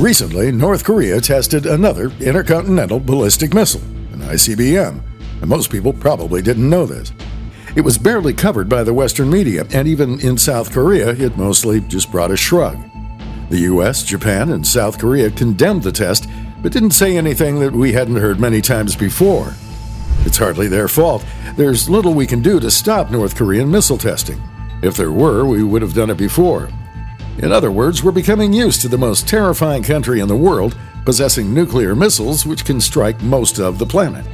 Recently, North Korea tested another intercontinental ballistic missile, an ICBM, and most people probably didn't know this. It was barely covered by the Western media, and even in South Korea, it mostly just brought a shrug. The US, Japan, and South Korea condemned the test, but didn't say anything that we hadn't heard many times before. It's hardly their fault. There's little we can do to stop North Korean missile testing. If there were, we would have done it before. In other words, we're becoming used to the most terrifying country in the world possessing nuclear missiles which can strike most of the planet.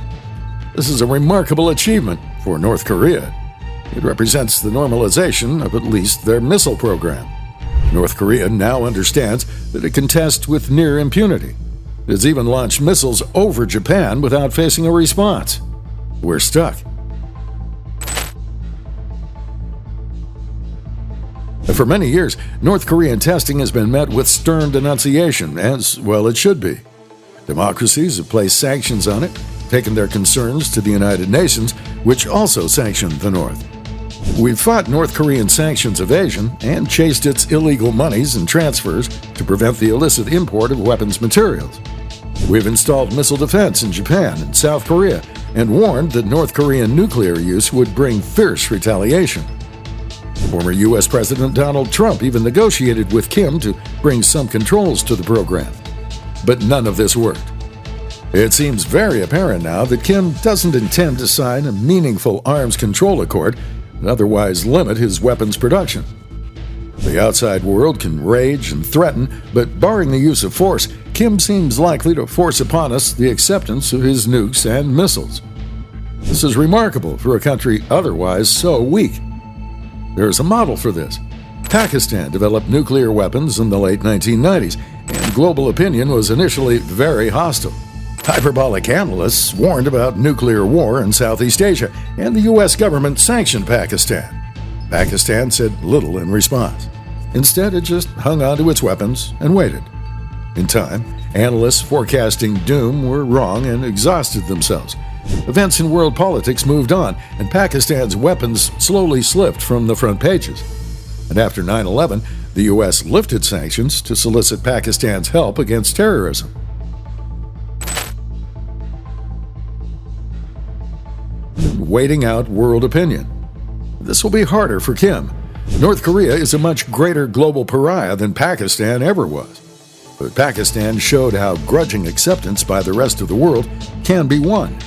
This is a remarkable achievement for North Korea. It represents the normalization of at least their missile program. North Korea now understands that it can test with near impunity. It has even launched missiles over Japan without facing a response. We're stuck. For many years, North Korean testing has been met with stern denunciation, as well it should be. Democracies have placed sanctions on it, taken their concerns to the United Nations, which also sanctioned the North. We've fought North Korean sanctions evasion and chased its illegal monies and transfers to prevent the illicit import of weapons materials. We've installed missile defense in Japan and South Korea and warned that North Korean nuclear use would bring fierce retaliation. Former U.S. President Donald Trump even negotiated with Kim to bring some controls to the program. But none of this worked. It seems very apparent now that Kim doesn't intend to sign a meaningful arms control accord and otherwise limit his weapons production. The outside world can rage and threaten, but barring the use of force, Kim seems likely to force upon us the acceptance of his nukes and missiles. This is remarkable for a country otherwise so weak. There is a model for this. Pakistan developed nuclear weapons in the late 1990s, and global opinion was initially very hostile. Hyperbolic analysts warned about nuclear war in Southeast Asia, and the U.S. government sanctioned Pakistan. Pakistan said little in response. Instead, it just hung on to its weapons and waited. In time, analysts forecasting doom were wrong and exhausted themselves. Events in world politics moved on, and Pakistan's weapons slowly slipped from the front pages. And after 9/11, the U.S. lifted sanctions to solicit Pakistan's help against terrorism. Waiting out world opinion. This will be harder for Kim. North Korea is a much greater global pariah than Pakistan ever was. But Pakistan showed how grudging acceptance by the rest of the world can be won.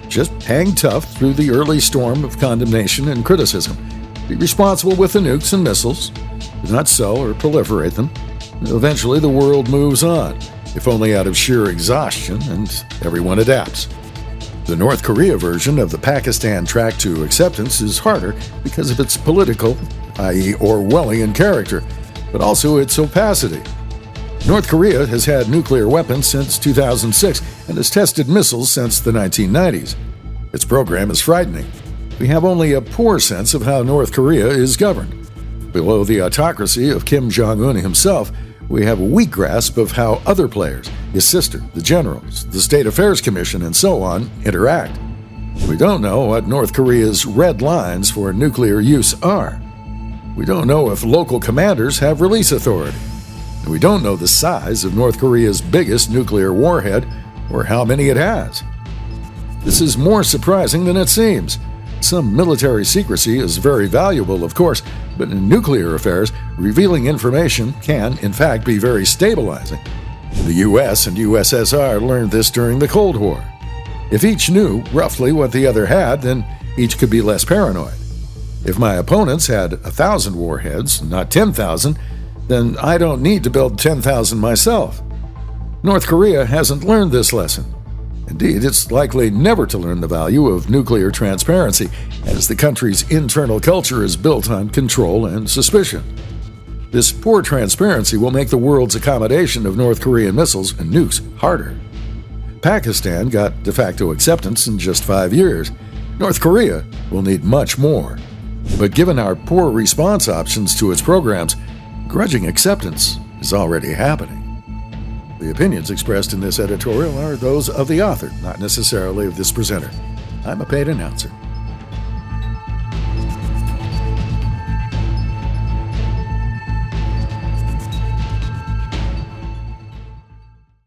Just hang tough through the early storm of condemnation and criticism. Be responsible with the nukes and missiles. Do not sell or proliferate them. Eventually, the world moves on, if only out of sheer exhaustion, and everyone adapts. The North Korea version of the Pakistan track to acceptance is harder because of its political, i.e. Orwellian character, but also its opacity. North Korea has had nuclear weapons since 2006 and has tested missiles since the 1990s. Its program is frightening. We have only a poor sense of how North Korea is governed. Below the autocracy of Kim Jong-un himself, we have a weak grasp of how other players, his sister, the generals, the State Affairs Commission, and so on, interact. We don't know what North Korea's red lines for nuclear use are. We don't know if local commanders have release authority. And we don't know the size of North Korea's biggest nuclear warhead or how many it has. This is more surprising than it seems. Some military secrecy is very valuable, of course, but in nuclear affairs, revealing information can, in fact, be very stabilizing. The US and USSR learned this during the Cold War. If each knew roughly what the other had, then each could be less paranoid. If my opponents had 1,000 warheads, not 10,000, then I don't need to build 10,000 myself. North Korea hasn't learned this lesson. Indeed, it's likely never to learn the value of nuclear transparency, as the country's internal culture is built on control and suspicion. This poor transparency will make the world's accommodation of North Korean missiles and nukes harder. Pakistan got de facto acceptance in just 5 years. North Korea will need much more. But given our poor response options to its programs, grudging acceptance is already happening. The opinions expressed in this editorial are those of the author, not necessarily of this presenter. I'm a paid announcer.